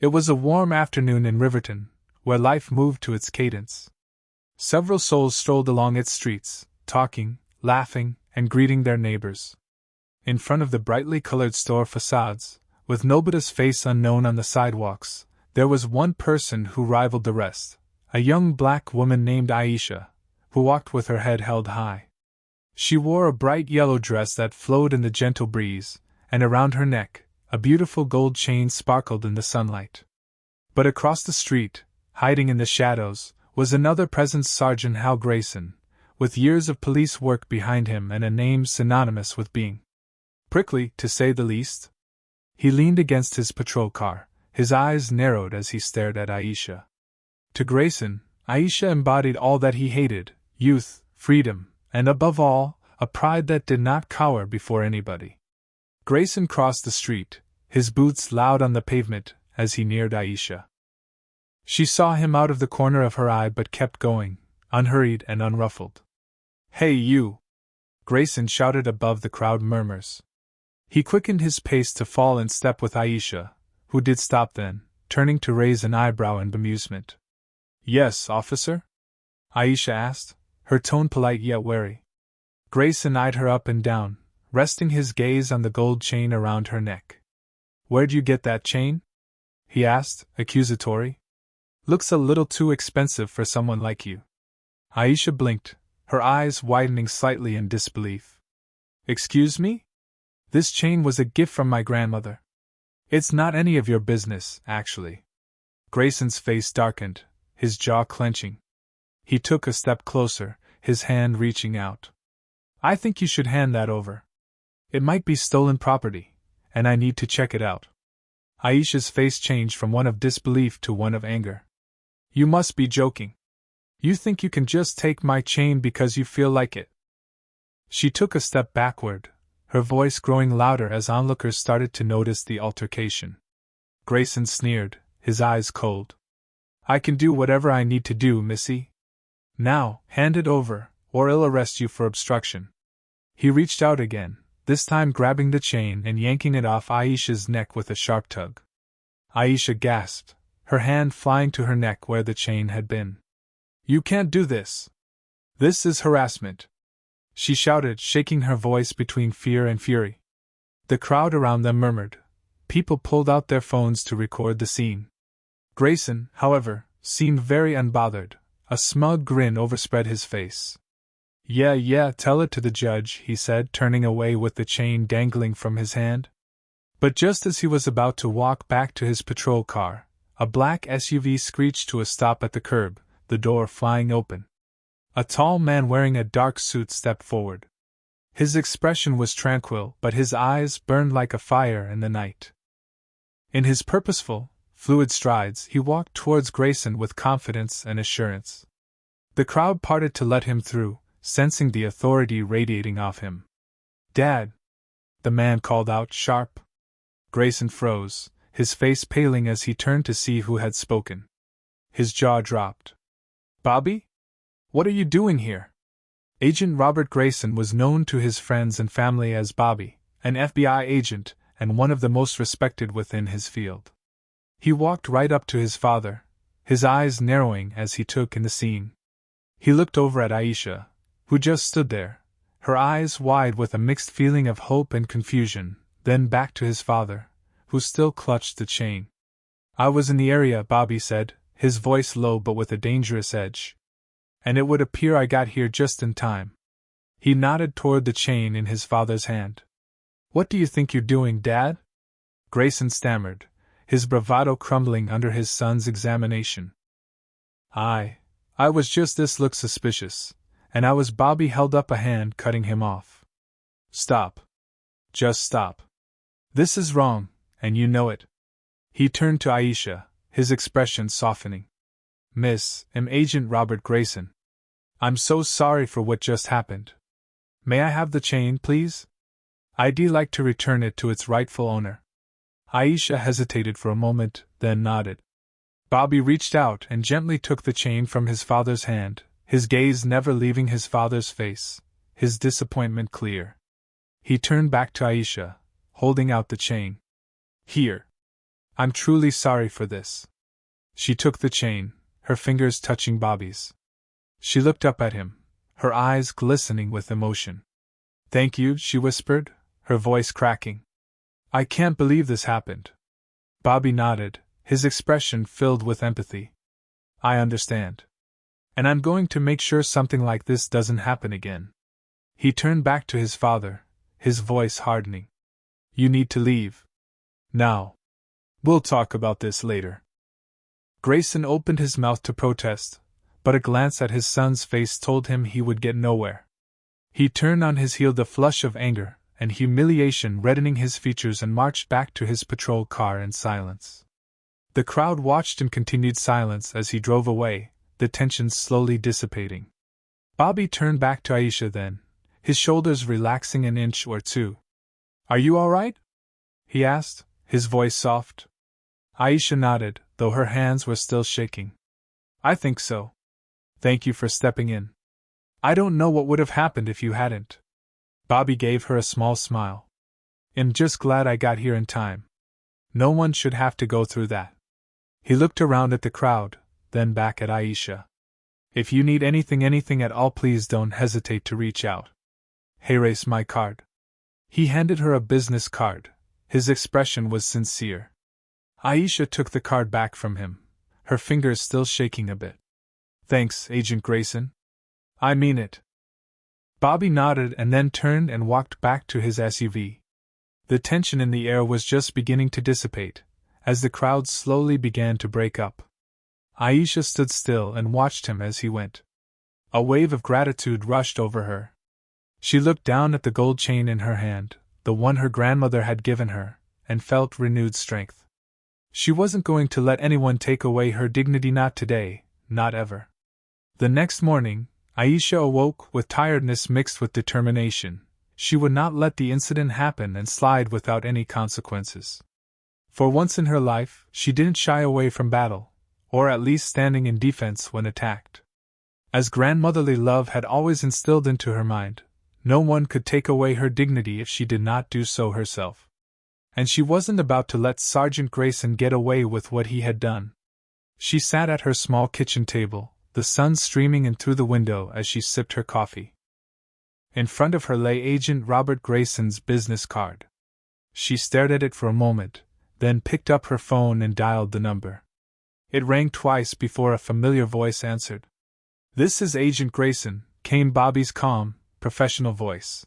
It was a warm afternoon in Riverton, where life moved to its cadence. Several souls strolled along its streets, talking, laughing, and greeting their neighbors. In front of the brightly colored store facades, with nobody's face unknown on the sidewalks, there was one person who rivaled the rest, a young black woman named Aisha, who walked with her head held high. She wore a bright yellow dress that flowed in the gentle breeze, and around her neck, a beautiful gold chain sparkled in the sunlight. But across the street, hiding in the shadows, was another presence, Sergeant Hal Grayson, with years of police work behind him and a name synonymous with being prickly, to say the least. He leaned against his patrol car, his eyes narrowed as he stared at Aisha. To Grayson, Aisha embodied all that he hated: youth, freedom, and above all, a pride that did not cower before anybody. Grayson crossed the street, his boots loud on the pavement, as he neared Aisha. She saw him out of the corner of her eye but kept going, unhurried and unruffled. "Hey, you!" Grayson shouted above the crowd murmurs. He quickened his pace to fall in step with Aisha, who did stop then, turning to raise an eyebrow in bemusement. "Yes, officer?" Aisha asked, her tone polite yet wary. Grayson eyed her up and down, resting his gaze on the gold chain around her neck. "Where'd you get that chain?" he asked, accusatory. "Looks a little too expensive for someone like you." Aisha blinked, her eyes widening slightly in disbelief. "Excuse me? This chain was a gift from my grandmother. It's not any of your business, actually." Grayson's face darkened, his jaw clenching. He took a step closer, his hand reaching out. "I think you should hand that over. It might be stolen property, and I need to check it out." Aisha's face changed from one of disbelief to one of anger. "You must be joking. You think you can just take my chain because you feel like it?" She took a step backward, her voice growing louder as onlookers started to notice the altercation. Grayson sneered, his eyes cold. "I can do whatever I need to do, missy. Now, hand it over, or I'll arrest you for obstruction." He reached out again, this time grabbing the chain and yanking it off Aisha's neck with a sharp tug. Aisha gasped, her hand flying to her neck where the chain had been. "You can't do this! This is harassment!" she shouted, shaking her voice between fear and fury. The crowd around them murmured. People pulled out their phones to record the scene. Grayson, however, seemed very unbothered. A smug grin overspread his face. Yeah, tell it to the judge," he said, turning away with the chain dangling from his hand. But just as he was about to walk back to his patrol car, a black SUV screeched to a stop at the curb, the door flying open. A tall man wearing a dark suit stepped forward. His expression was tranquil, but his eyes burned like a fire in the night. In his purposeful, fluid strides, he walked towards Grayson with confidence and assurance. The crowd parted to let him through, sensing the authority radiating off him. "Dad!" the man called out, sharp. Grayson froze, his face paling as he turned to see who had spoken. His jaw dropped. "Bobby? What are you doing here?" Agent Robert Grayson was known to his friends and family as Bobby, an FBI agent and one of the most respected within his field. He walked right up to his father, his eyes narrowing as he took in the scene. He looked over at Aisha, who just stood there, her eyes wide with a mixed feeling of hope and confusion, then back to his father, who still clutched the chain. "I was in the area," Bobby said, his voice low but with a dangerous edge. "And it would appear I got here just in time." He nodded toward the chain in his father's hand. "What do you think you're doing, Dad?" Grayson stammered, his bravado crumbling under his son's examination. I was just this looked suspicious, and I was." Bobby held up a hand, cutting him off. "Stop. Just stop. This is wrong, and you know it." He turned to Aisha, his expression softening. "Miss, I'm Agent Robert Grayson. I'm so sorry for what just happened. May I have the chain, please? I'd like to return it to its rightful owner." Aisha hesitated for a moment, then nodded. Bobby reached out and gently took the chain from his father's hand, his gaze never leaving his father's face, his disappointment clear. He turned back to Aisha, holding out the chain. "Here. I'm truly sorry for this. She took the chain, her fingers touching Bobby's. She looked up at him, her eyes glistening with emotion. Thank you, she whispered, her voice cracking. I can't believe this happened. Bobby nodded, his expression filled with empathy. I understand. And I'm going to make sure something like this doesn't happen again. He turned back to his father, his voice hardening. You need to leave. Now. We'll talk about this later. Grayson opened his mouth to protest, but a glance at his son's face told him he would get nowhere. He turned on his heel, the flush of anger and humiliation reddening his features, and marched back to his patrol car in silence. The crowd watched in continued silence as he drove away, the tension slowly dissipating. Bobby turned back to Aisha then, his shoulders relaxing an inch or two. Are you all right? He asked, his voice soft. Aisha nodded, though her hands were still shaking. I think so. Thank you for stepping in. I don't know what would have happened if you hadn't. Bobby gave her a small smile. I'm just glad I got here in time. No one should have to go through that. He looked around at the crowd, then back at Aisha. If you need anything at all, please don't hesitate to reach out. Here's my card. He handed her a business card. His expression was sincere. Aisha took the card back from him, her fingers still shaking a bit. Thanks, Agent Grayson. I mean it. Bobby nodded and then turned and walked back to his SUV. The tension in the air was just beginning to dissipate, as the crowd slowly began to break up. Aisha stood still and watched him as he went. A wave of gratitude rushed over her. She looked down at the gold chain in her hand, the one her grandmother had given her, and felt renewed strength. She wasn't going to let anyone take away her dignity, not today, not ever. The next morning, Aisha awoke with tiredness mixed with determination. She would not let the incident happen and slide without any consequences. For once in her life, she didn't shy away from battle, or at least standing in defense when attacked. As grandmotherly love had always instilled into her mind, no one could take away her dignity if she did not do so herself. And she wasn't about to let Sergeant Grayson get away with what he had done. She sat at her small kitchen table, the sun streaming in through the window as she sipped her coffee. In front of her lay Agent Robert Grayson's business card. She stared at it for a moment, then picked up her phone and dialed the number. It rang twice before a familiar voice answered. This is Agent Grayson, came Bobby's calm, professional voice.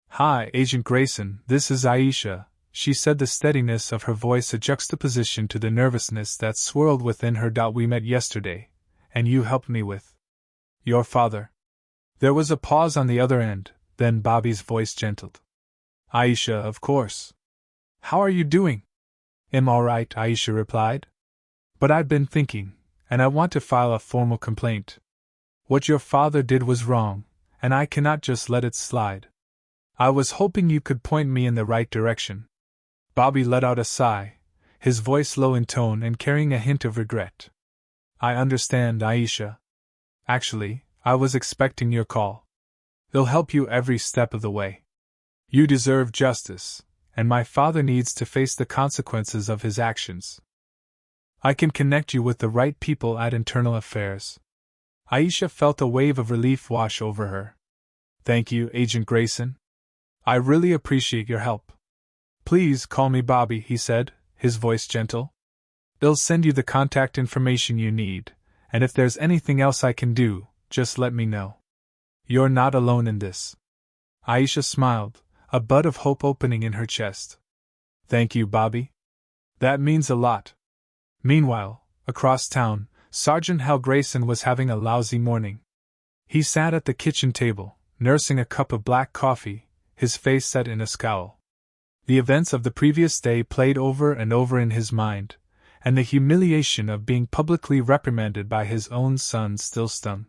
Hi, Agent Grayson, this is Aisha, she said, the steadiness of her voice a juxtaposition to the nervousness that swirled within her. We met yesterday, and you helped me with your father. There was a pause on the other end, then Bobby's voice gentled. Aisha, of course. How are you doing? I'm all right, Aisha replied. But I've been thinking, and I want to file a formal complaint. What your father did was wrong, and I cannot just let it slide. I was hoping you could point me in the right direction. Bobby let out a sigh, his voice low in tone and carrying a hint of regret. I understand, Aisha. Actually, I was expecting your call. It'll help you every step of the way. You deserve justice, and my father needs to face the consequences of his actions. I can connect you with the right people at Internal Affairs. Aisha felt a wave of relief wash over her. Thank you, Agent Grayson. I really appreciate your help. Please call me Bobby, he said, his voice gentle. They'll send you the contact information you need, and if there's anything else I can do, just let me know. You're not alone in this. Aisha smiled, a bud of hope opening in her chest. Thank you, Bobby. That means a lot. Meanwhile, across town, Sergeant Hal Grayson was having a lousy morning. He sat at the kitchen table, nursing a cup of black coffee, his face set in a scowl. The events of the previous day played over and over in his mind, and the humiliation of being publicly reprimanded by his own son still stung.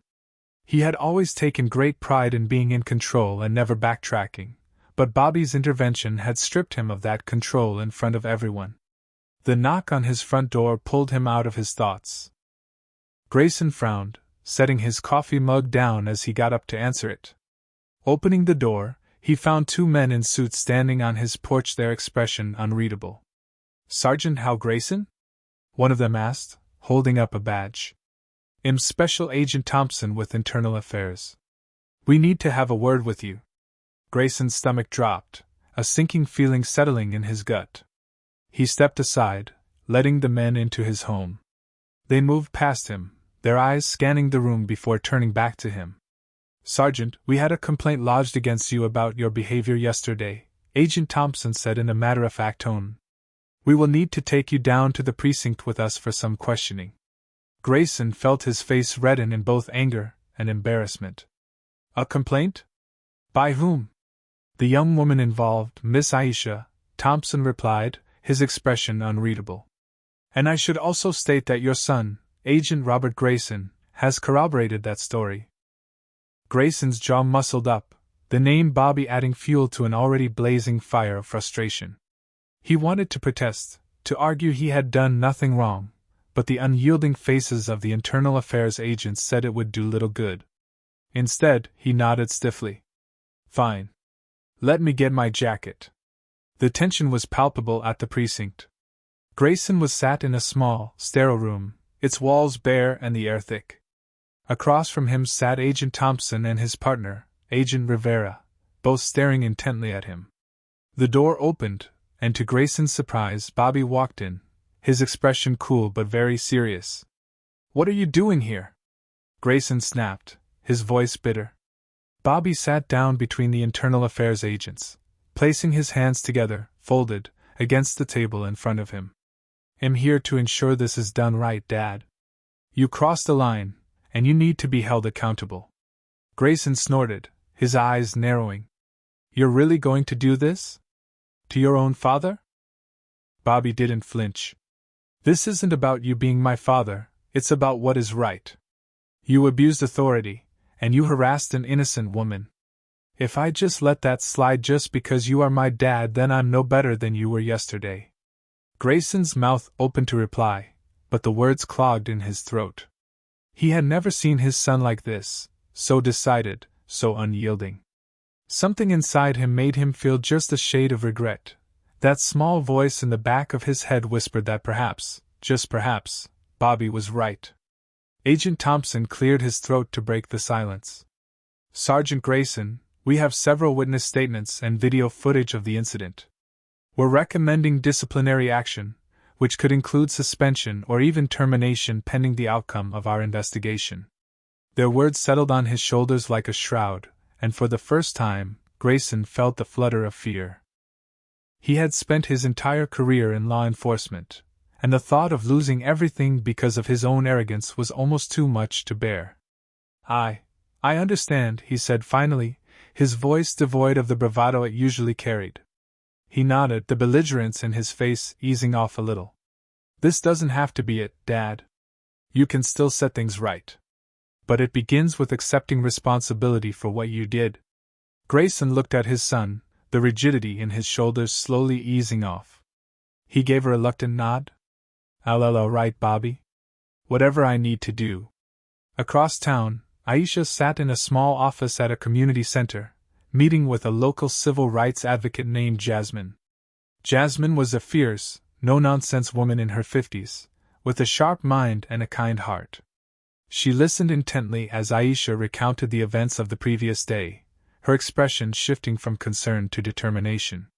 He had always taken great pride in being in control and never backtracking, but Bobby's intervention had stripped him of that control in front of everyone. The knock on his front door pulled him out of his thoughts. Grayson frowned, setting his coffee mug down as he got up to answer it. Opening the door, he found two men in suits standing on his porch, their expression unreadable. Sergeant Hal Grayson? One of them asked, holding up a badge. I'm Special Agent Thompson with Internal Affairs. We need to have a word with you. Grayson's stomach dropped, a sinking feeling settling in his gut. He stepped aside, letting the men into his home. They moved past him, their eyes scanning the room before turning back to him. Sergeant, we had a complaint lodged against you about your behavior yesterday, Agent Thompson said in a matter-of-fact tone. We will need to take you down to the precinct with us for some questioning. Grayson felt his face redden in both anger and embarrassment. A complaint? By whom? The young woman involved, Miss Aisha, Thompson replied, his expression unreadable. And I should also state that your son, Agent Robert Grayson, has corroborated that story. Grayson's jaw muscled up, the name Bobby adding fuel to an already blazing fire of frustration. He wanted to protest, to argue he had done nothing wrong, but the unyielding faces of the Internal Affairs agents said it would do little good. Instead, he nodded stiffly. Fine. Let me get my jacket. The tension was palpable at the precinct. Grayson was sat in a small, sterile room, its walls bare and the air thick. Across from him sat Agent Thompson and his partner, Agent Rivera, both staring intently at him. The door opened, and to Grayson's surprise, Bobby walked in, his expression cool but very serious. What are you doing here? Grayson snapped, his voice bitter. Bobby sat down between the Internal Affairs agents, placing his hands together, folded, against the table in front of him. I'm here to ensure this is done right, Dad. You crossed the line, and you need to be held accountable. Grayson snorted, his eyes narrowing. You're really going to do this? To your own father? Bobby didn't flinch. This isn't about you being my father, it's about what is right. You abused authority, and you harassed an innocent woman. If I just let that slide just because you are my dad, then I'm no better than you were yesterday. Grayson's mouth opened to reply, but the words clogged in his throat. He had never seen his son like this, so decided, so unyielding. Something inside him made him feel just a shade of regret. That small voice in the back of his head whispered that perhaps, just perhaps, Bobby was right. Agent Thompson cleared his throat to break the silence. Sergeant Grayson, we have several witness statements and video footage of the incident. We're recommending disciplinary action, which could include suspension or even termination pending the outcome of our investigation. Their words settled on his shoulders like a shroud, and for the first time, Grayson felt the flutter of fear. He had spent his entire career in law enforcement, and the thought of losing everything because of his own arrogance was almost too much to bear. I understand, he said finally, his voice devoid of the bravado it usually carried. He nodded, the belligerence in his face easing off a little. This doesn't have to be it, Dad. You can still set things right. But it begins with accepting responsibility for what you did. Grayson looked at his son, the rigidity in his shoulders slowly easing off. He gave a reluctant nod. All right, Bobby. Whatever I need to do. Across town, Aisha sat in a small office at a community center, meeting with a local civil rights advocate named Jasmine. Jasmine was a fierce, no-nonsense woman in her 50s, with a sharp mind and a kind heart. She listened intently as Aisha recounted the events of the previous day, her expression shifting from concern to determination.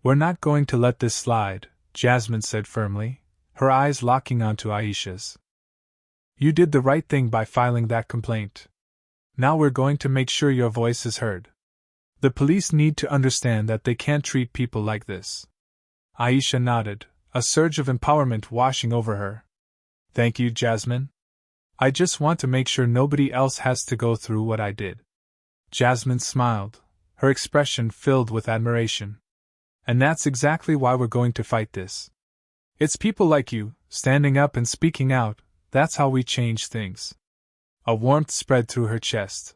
We're not going to let this slide, Jasmine said firmly, her eyes locking onto Aisha's. You did the right thing by filing that complaint. Now we're going to make sure your voice is heard. The police need to understand that they can't treat people like this. Aisha nodded, a surge of empowerment washing over her. Thank you, Jasmine. I just want to make sure nobody else has to go through what I did. Jasmine smiled, her expression filled with admiration. And that's exactly why we're going to fight this. It's people like you, standing up and speaking out, that's how we change things. A warmth spread through her chest.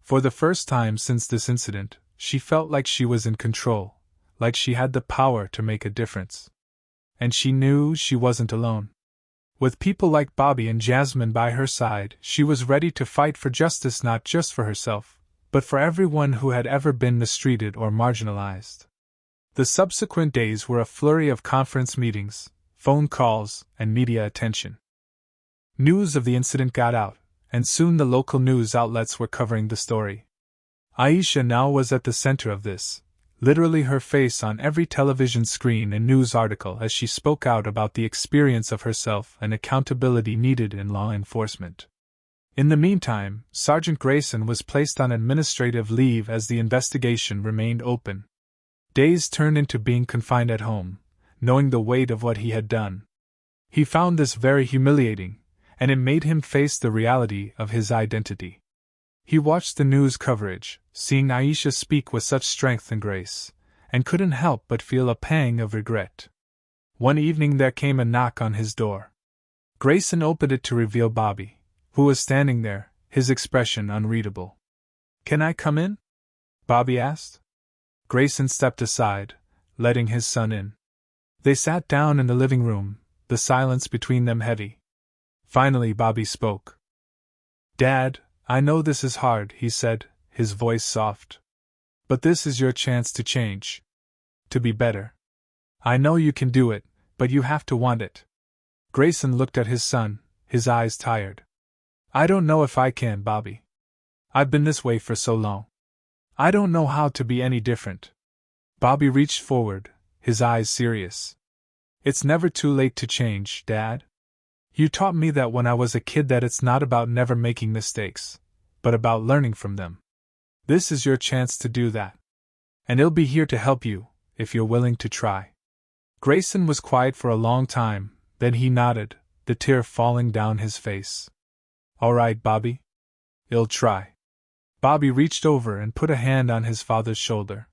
For the first time since this incident, she felt like she was in control, like she had the power to make a difference. And she knew she wasn't alone. With people like Bobby and Jasmine by her side, she was ready to fight for justice not just for herself, but for everyone who had ever been mistreated or marginalized. The subsequent days were a flurry of conference meetings, phone calls, and media attention. News of the incident got out, and soon the local news outlets were covering the story. Aisha now was at the center of this, literally her face on every television screen and news article as she spoke out about the experience of herself and accountability needed in law enforcement. In the meantime, Sergeant Grayson was placed on administrative leave as the investigation remained open. Days turned into being confined at home, knowing the weight of what he had done. He found this very humiliating, and it made him face the reality of his identity. He watched the news coverage, seeing Aisha speak with such strength and grace, and couldn't help but feel a pang of regret. One evening there came a knock on his door. Grayson opened it to reveal Bobby, who was standing there, his expression unreadable. "Can I come in?" Bobby asked. Grayson stepped aside, letting his son in. They sat down in the living room, the silence between them heavy. Finally Bobby spoke. "Dad, I know this is hard," he said, his voice soft. "But this is your chance to change. To be better. I know you can do it, but you have to want it." Grayson looked at his son, his eyes tired. "I don't know if I can, Bobby. I've been this way for so long. I don't know how to be any different." Bobby reached forward, his eyes serious. "It's never too late to change, Dad. You taught me that when I was a kid, that it's not about never making mistakes, but about learning from them. This is your chance to do that. And I'll be here to help you, if you're willing to try." Grayson was quiet for a long time, then he nodded, the tear falling down his face. "All right, Bobby. I'll try." Bobby reached over and put a hand on his father's shoulder.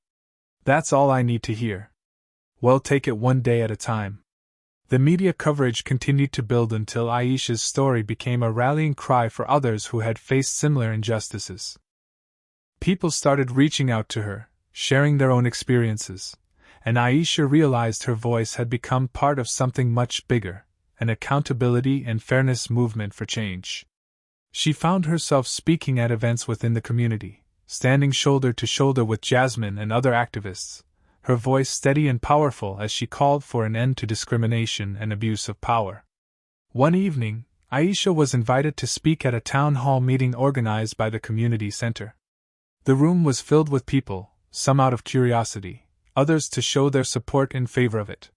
"That's all I need to hear. Well, take it one day at a time." The media coverage continued to build until Aisha's story became a rallying cry for others who had faced similar injustices. People started reaching out to her, sharing their own experiences, and Aisha realized her voice had become part of something much bigger, an accountability and fairness movement for change. She found herself speaking at events within the community, standing shoulder to shoulder with Jasmine and other activists, her voice steady and powerful as she called for an end to discrimination and abuse of power. One evening, Aisha was invited to speak at a town hall meeting organized by the community center. The room was filled with people, some out of curiosity, others to show their support in favor of it.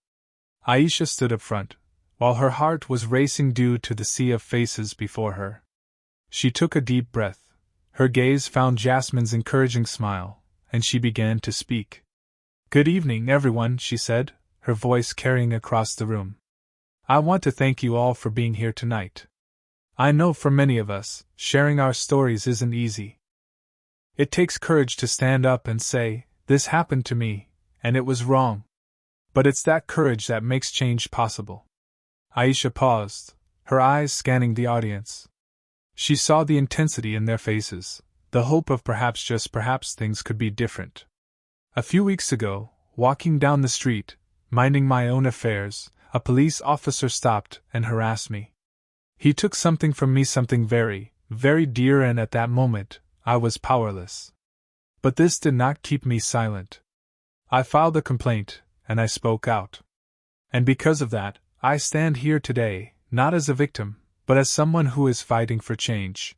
Aisha stood up front, while her heart was racing due to the sea of faces before her. She took a deep breath, her gaze found Jasmine's encouraging smile, and she began to speak. "Good evening, everyone," she said, her voice carrying across the room. "I want to thank you all for being here tonight. I know for many of us, sharing our stories isn't easy. It takes courage to stand up and say, 'This happened to me, and it was wrong.' But it's that courage that makes change possible." Aisha paused, her eyes scanning the audience. She saw the intensity in their faces, the hope of perhaps, just perhaps, things could be different. "A few weeks ago, walking down the street, minding my own affairs, a police officer stopped and harassed me. He took something from me, something very, very dear, and at that moment, I was powerless. But this did not keep me silent. I filed a complaint, and I spoke out. And because of that, I stand here today, not as a victim, but as someone who is fighting for change."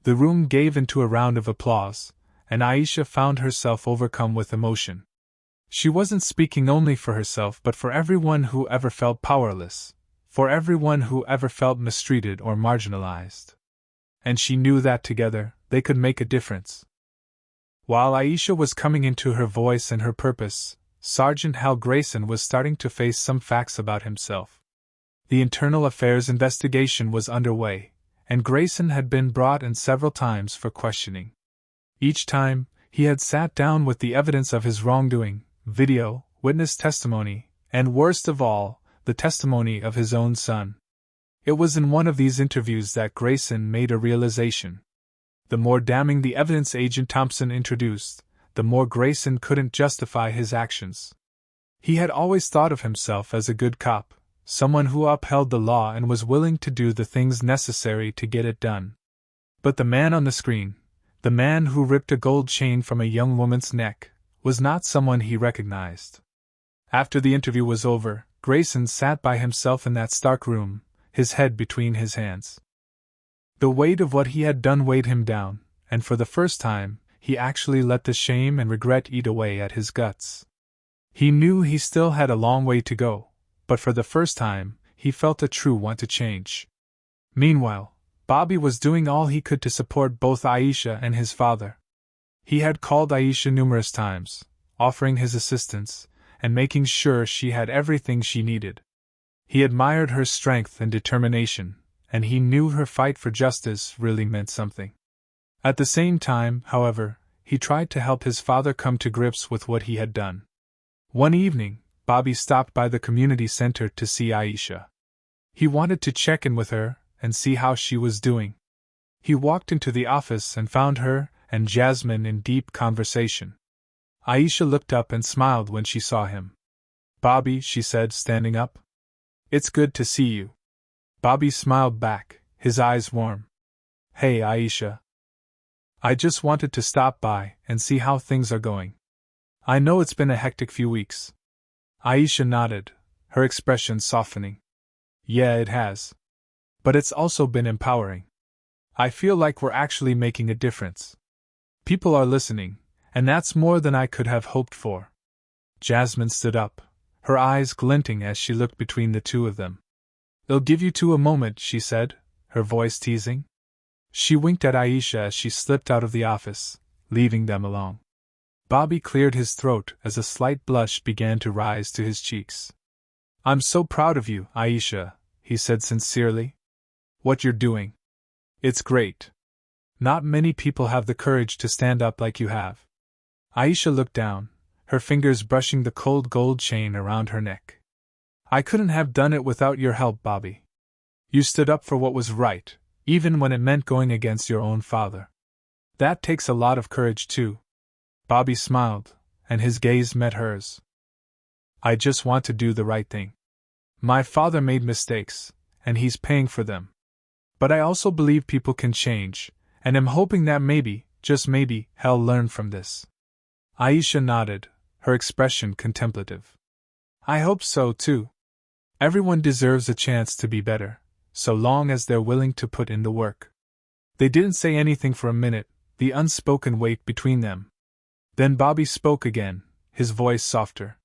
The room gave into a round of applause, and Aisha found herself overcome with emotion. She wasn't speaking only for herself but for everyone who ever felt powerless, for everyone who ever felt mistreated or marginalized. And she knew that together, they could make a difference. While Aisha was coming into her voice and her purpose, Sergeant Hal Grayson was starting to face some facts about himself. The internal affairs investigation was underway, and Grayson had been brought in several times for questioning. Each time, he had sat down with the evidence of his wrongdoing, video, witness testimony, and worst of all, the testimony of his own son. It was in one of these interviews that Grayson made a realization. The more damning the evidence Agent Thompson introduced, the more Grayson couldn't justify his actions. He had always thought of himself as a good cop, someone who upheld the law and was willing to do the things necessary to get it done. But the man on the screen, the man who ripped a gold chain from a young woman's neck, was not someone he recognized. After the interview was over, Grayson sat by himself in that stark room, his head between his hands. The weight of what he had done weighed him down, and for the first time, he actually let the shame and regret eat away at his guts. He knew he still had a long way to go, but for the first time, he felt a true want to change. Meanwhile, Bobby was doing all he could to support both Aisha and his father. He had called Aisha numerous times, offering his assistance, and making sure she had everything she needed. He admired her strength and determination, and he knew her fight for justice really meant something. At the same time, however, he tried to help his father come to grips with what he had done. One evening, Bobby stopped by the community center to see Aisha. He wanted to check in with her and see how she was doing. He walked into the office and found her and Jasmine in deep conversation. Aisha looked up and smiled when she saw him. "Bobby," she said, standing up. "It's good to see you." Bobby smiled back, his eyes warm. "Hey, Aisha. I just wanted to stop by and see how things are going. I know it's been a hectic few weeks." Aisha nodded, her expression softening. "Yeah, it has. But it's also been empowering. I feel like we're actually making a difference. People are listening, and that's more than I could have hoped for." Jasmine stood up, her eyes glinting as she looked between the two of them. "I'll give you two a moment," she said, her voice teasing. She winked at Aisha as she slipped out of the office, leaving them alone. Bobby cleared his throat as a slight blush began to rise to his cheeks. "I'm so proud of you, Aisha," he said sincerely. "What you're doing. It's great. Not many people have the courage to stand up like you have." Aisha looked down, her fingers brushing the cold gold chain around her neck. "I couldn't have done it without your help, Bobby. You stood up for what was right, even when it meant going against your own father. That takes a lot of courage, too." Bobby smiled, and his gaze met hers. "I just want to do the right thing. My father made mistakes, and he's paying for them. But I also believe people can change, and am hoping that maybe, just maybe, he'll learn from this." Aisha nodded, her expression contemplative. "I hope so, too. Everyone deserves a chance to be better, so long as they're willing to put in the work." They didn't say anything for a minute, the unspoken weight between them. Then Bobby spoke again, his voice softer.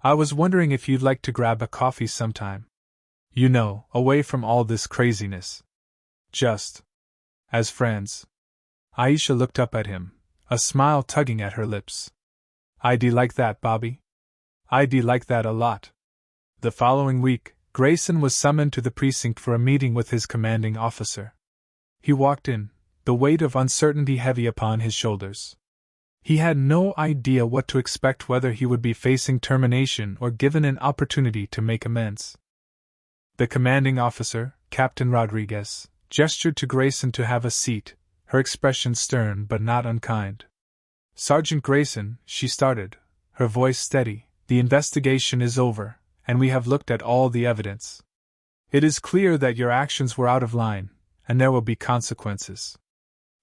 "I was wondering if you'd like to grab a coffee sometime. You know, away from all this craziness. Just as friends." Aisha looked up at him, a smile tugging at her lips. "I'd like that, Bobby. I'd like that a lot." The following week, Grayson was summoned to the precinct for a meeting with his commanding officer. He walked in, the weight of uncertainty heavy upon his shoulders. He had no idea what to expect, whether he would be facing termination or given an opportunity to make amends. The commanding officer, Captain Rodriguez, gestured to Grayson to have a seat, her expression stern but not unkind. "Sergeant Grayson," she started, her voice steady, "the investigation is over, and we have looked at all the evidence. It is clear that your actions were out of line, and there will be consequences.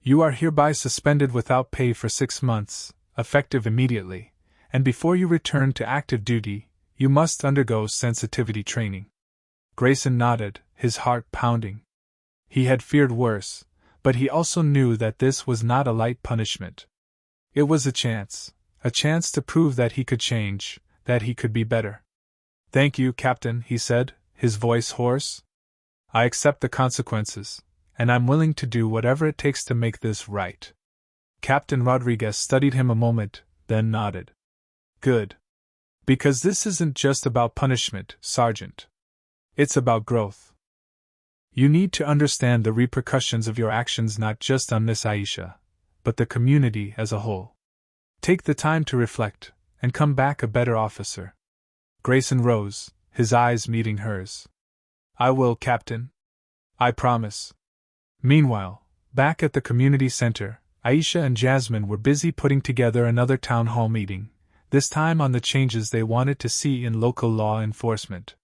You are hereby suspended without pay for 6 months, effective immediately, and before you return to active duty, you must undergo sensitivity training." Grayson nodded, his heart pounding. He had feared worse, but he also knew that this was not a light punishment. It was a chance to prove that he could change, that he could be better. "Thank you, Captain," he said, his voice hoarse. "I accept the consequences, and I'm willing to do whatever it takes to make this right." Captain Rodriguez studied him a moment, then nodded. "Good. Because this isn't just about punishment, Sergeant. It's about growth. You need to understand the repercussions of your actions, not just on Miss Aisha, but the community as a whole. Take the time to reflect, and come back a better officer." Grayson rose, his eyes meeting hers. "I will, Captain. I promise." Meanwhile, back at the community center, Aisha and Jasmine were busy putting together another town hall meeting, this time on the changes they wanted to see in local law enforcement.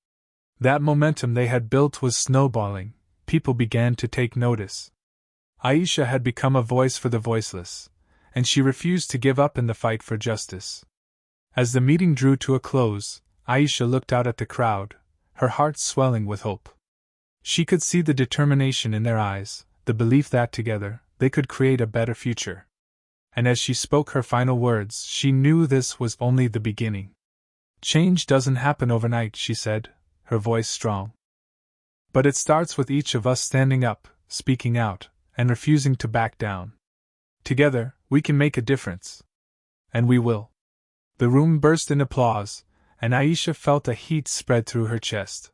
That momentum they had built was snowballing, people began to take notice. Aisha had become a voice for the voiceless, and she refused to give up in the fight for justice. As the meeting drew to a close, Aisha looked out at the crowd, her heart swelling with hope. She could see the determination in their eyes, the belief that together, they could create a better future. And as she spoke her final words, she knew this was only the beginning. Change doesn't happen overnight, she said, her voice strong. But it starts with each of us standing up, speaking out, and refusing to back down. Together, we can make a difference. And we will. The room burst in applause, and Aisha felt a heat spread through her chest.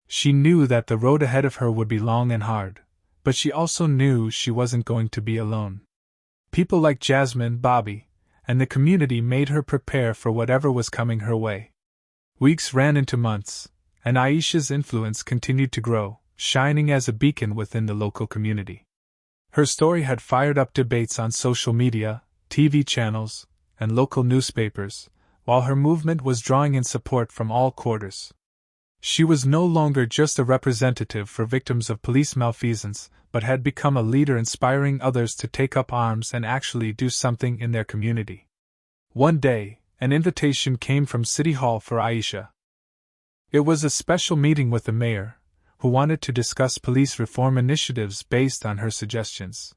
She knew that the road ahead of her would be long and hard, but she also knew she wasn't going to be alone. People like Jasmine, Bobby, and the community made her prepare for whatever was coming her way. Weeks ran into months, and Aisha's influence continued to grow, shining as a beacon within the local community. Her story had fired up debates on social media, TV channels, and local newspapers, while her movement was drawing in support from all quarters. She was no longer just a representative for victims of police malfeasance, but had become a leader inspiring others to take up arms and actually do something in their community. One day, an invitation came from City Hall for Aisha. It was a special meeting with the mayor, who wanted to discuss police reform initiatives based on her suggestions.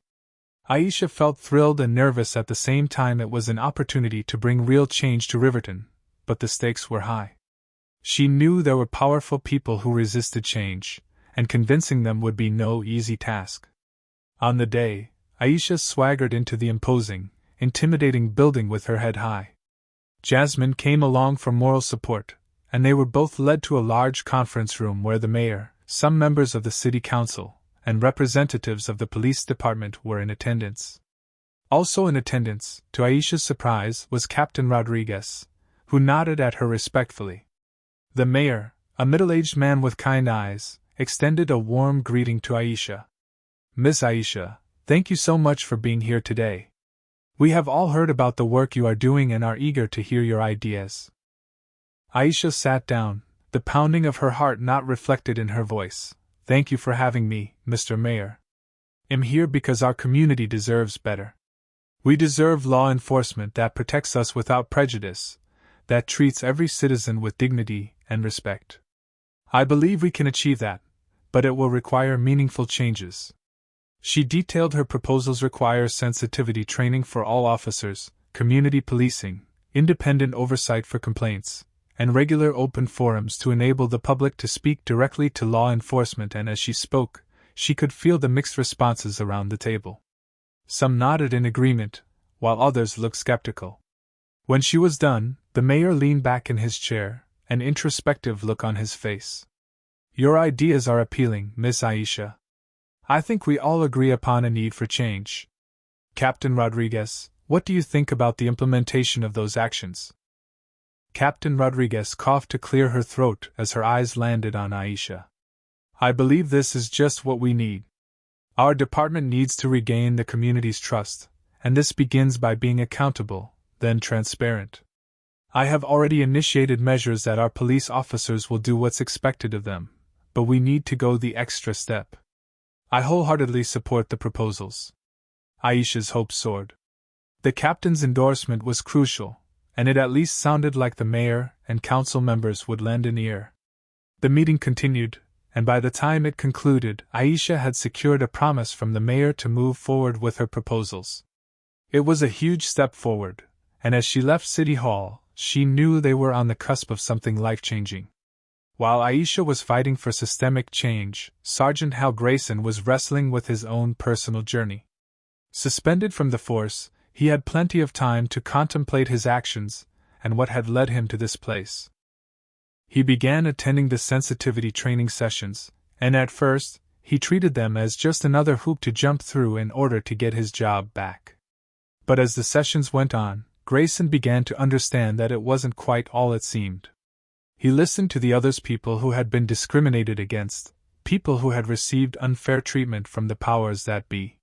Aisha felt thrilled and nervous at the same time. It was an opportunity to bring real change to Riverton, but the stakes were high. She knew there were powerful people who resisted change, and convincing them would be no easy task. On the day, Aisha swaggered into the imposing, intimidating building with her head high. Jasmine came along for moral support, and they were both led to a large conference room where the mayor, some members of the city council, and representatives of the police department were in attendance. Also in attendance, to Aisha's surprise, was Captain Rodriguez, who nodded at her respectfully. The mayor, a middle-aged man with kind eyes, extended a warm greeting to Aisha. Miss Aisha, thank you so much for being here today. We have all heard about the work you are doing and are eager to hear your ideas. Aisha sat down, the pounding of her heart not reflected in her voice. Thank you for having me, Mr. Mayor. I'm here because our community deserves better. We deserve law enforcement that protects us without prejudice, that treats every citizen with dignity and respect. I believe we can achieve that, but it will require meaningful changes. She detailed her proposals require sensitivity training for all officers, community policing, independent oversight for complaints, and regular open forums to enable the public to speak directly to law enforcement. And as she spoke, she could feel the mixed responses around the table. Some nodded in agreement, while others looked skeptical. When she was done, the mayor leaned back in his chair, an introspective look on his face. Your ideas are appealing, Miss Aisha. I think we all agree upon a need for change. Captain Rodriguez, what do you think about the implementation of those actions? Captain Rodriguez coughed to clear her throat as her eyes landed on Aisha. I believe this is just what we need. Our department needs to regain the community's trust, and this begins by being accountable, then transparent. I have already initiated measures that our police officers will do what's expected of them, but we need to go the extra step. I wholeheartedly support the proposals. Aisha's hope soared. The captain's endorsement was crucial, and it at least sounded like the mayor and council members would lend an ear. The meeting continued, and by the time it concluded, Aisha had secured a promise from the mayor to move forward with her proposals. It was a huge step forward, and as she left City Hall, she knew they were on the cusp of something life-changing. While Aisha was fighting for systemic change, Sergeant Hal Grayson was wrestling with his own personal journey. Suspended from the force, he had plenty of time to contemplate his actions and what had led him to this place. He began attending the sensitivity training sessions, and at first, he treated them as just another hoop to jump through in order to get his job back. But as the sessions went on, Grayson began to understand that it wasn't quite all it seemed. He listened to the others, people who had been discriminated against, people who had received unfair treatment from the powers that be.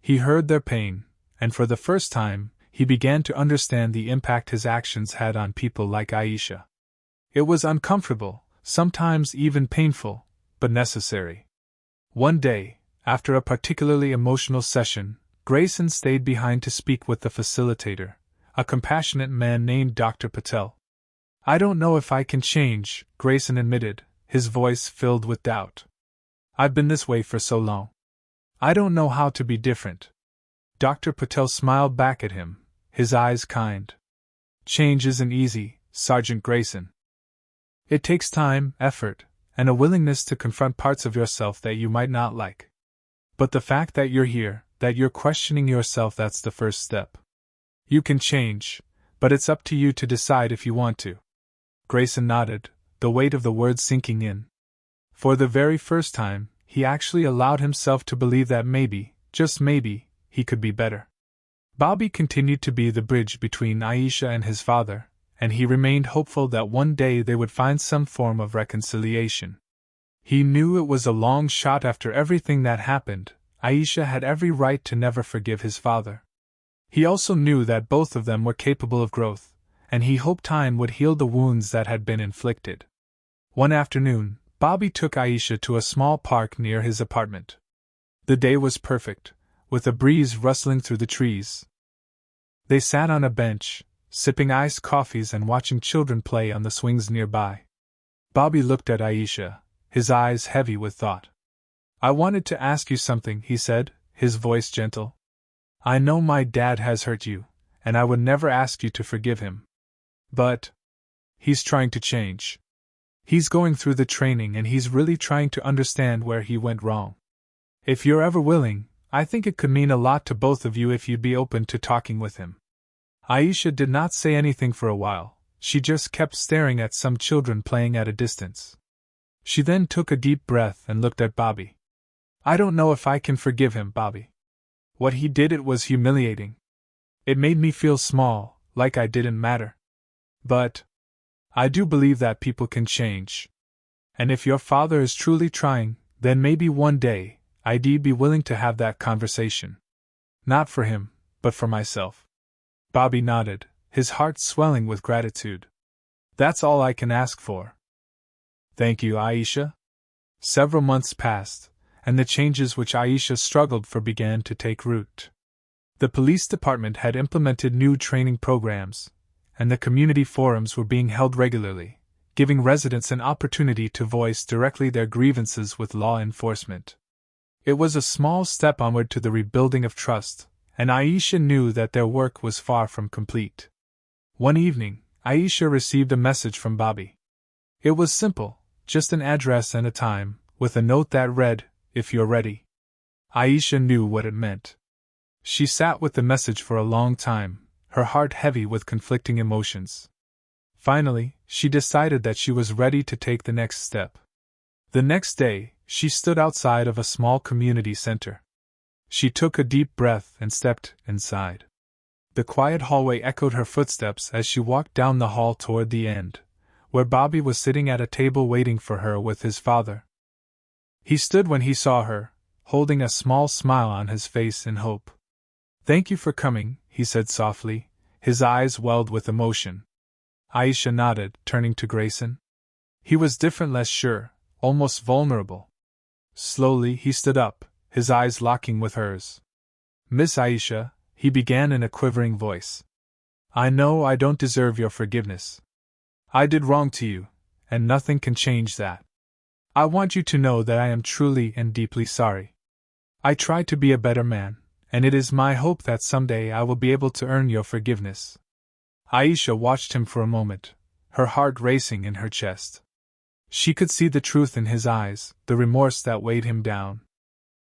He heard their pain, and for the first time, he began to understand the impact his actions had on people like Aisha. It was uncomfortable, sometimes even painful, but necessary. One day, after a particularly emotional session, Grayson stayed behind to speak with the facilitator, a compassionate man named Dr. Patel. I don't know if I can change, Grayson admitted, his voice filled with doubt. I've been this way for so long. I don't know how to be different. Dr. Patel smiled back at him, his eyes kind. Change isn't easy, Sergeant Grayson. It takes time, effort, and a willingness to confront parts of yourself that you might not like. But the fact that you're here, that you're questioning yourself, that's the first step. You can change, but it's up to you to decide if you want to. Grayson nodded, the weight of the words sinking in. For the very first time, he actually allowed himself to believe that maybe, just maybe, he could be better. Bobby continued to be the bridge between Aisha and his father, and he remained hopeful that one day they would find some form of reconciliation. He knew it was a long shot. After everything that happened, Aisha had every right to never forgive his father. He also knew that both of them were capable of growth, and he hoped time would heal the wounds that had been inflicted. One afternoon, Bobby took Aisha to a small park near his apartment. The day was perfect, with a breeze rustling through the trees. They sat on a bench, sipping iced coffees and watching children play on the swings nearby. Bobby looked at Aisha, his eyes heavy with thought. I wanted to ask you something, he said, his voice gentle. I know my dad has hurt you, and I would never ask you to forgive him. But he's trying to change. He's going through the training and he's really trying to understand where he went wrong. If you're ever willing, I think it could mean a lot to both of you if you'd be open to talking with him. Aisha did not say anything for a while. She just kept staring at some children playing at a distance. She then took a deep breath and looked at Bobby. I don't know if I can forgive him, Bobby. What he did, it was humiliating. It made me feel small, like I didn't matter. But I do believe that people can change. And if your father is truly trying, then maybe one day, I'd be willing to have that conversation. Not for him, but for myself. Bobby nodded, his heart swelling with gratitude. That's all I can ask for. Thank you, Aisha. Several months passed, and the changes which Aisha struggled for began to take root. The police department had implemented new training programs, and the community forums were being held regularly, giving residents an opportunity to voice directly their grievances with law enforcement. It was a small step onward to the rebuilding of trust, and Aisha knew that their work was far from complete. One evening, Aisha received a message from Bobby. It was simple, just an address and a time, with a note that read, "If you're ready." Aisha knew what it meant. She sat with the message for a long time, her heart heavy with conflicting emotions. Finally, she decided that she was ready to take the next step. The next day, she stood outside of a small community center. She took a deep breath and stepped inside. The quiet hallway echoed her footsteps as she walked down the hall toward the end, where Bobby was sitting at a table waiting for her with his father. He stood when he saw her, holding a small smile on his face in hope. "Thank you for coming," he said softly, his eyes welled with emotion. Aisha nodded, turning to Grayson. He was different, less sure, almost vulnerable. Slowly he stood up, his eyes locking with hers. "Miss Aisha," he began in a quivering voice. "I know I don't deserve your forgiveness. I did wrong to you, and nothing can change that. I want you to know that I am truly and deeply sorry. I tried to be a better man, and it is my hope that someday I will be able to earn your forgiveness." Aisha watched him for a moment, her heart racing in her chest. She could see the truth in his eyes, the remorse that weighed him down.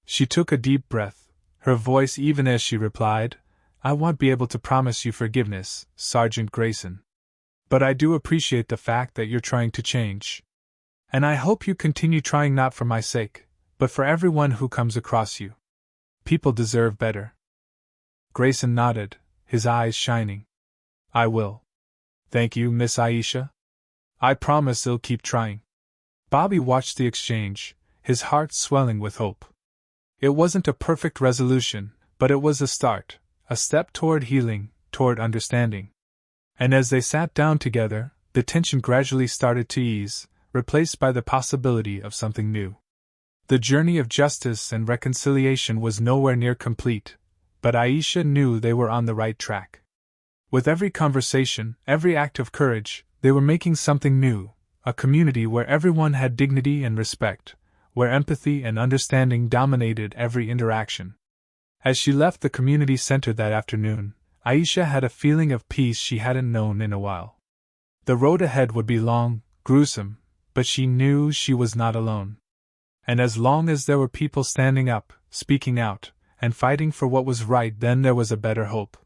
She took a deep breath, her voice even as she replied, "I won't be able to promise you forgiveness, Sergeant Grayson. But I do appreciate the fact that you're trying to change. And I hope you continue trying, not for my sake, but for everyone who comes across you. People deserve better." Grayson nodded, his eyes shining. "I will. Thank you, Miss Aisha. I promise I'll keep trying." Bobby watched the exchange, his heart swelling with hope. It wasn't a perfect resolution, but it was a start, a step toward healing, toward understanding. And as they sat down together, the tension gradually started to ease, replaced by the possibility of something new. The journey of justice and reconciliation was nowhere near complete, but Aisha knew they were on the right track. With every conversation, every act of courage, They were making something new, a community where everyone had dignity and respect, where empathy and understanding dominated every interaction. As she left the community center that afternoon, Aisha had a feeling of peace she hadn't known in a while. The road ahead would be long, gruesome, but she knew she was not alone. And as long as there were people standing up, speaking out, and fighting for what was right, then there was a better hope.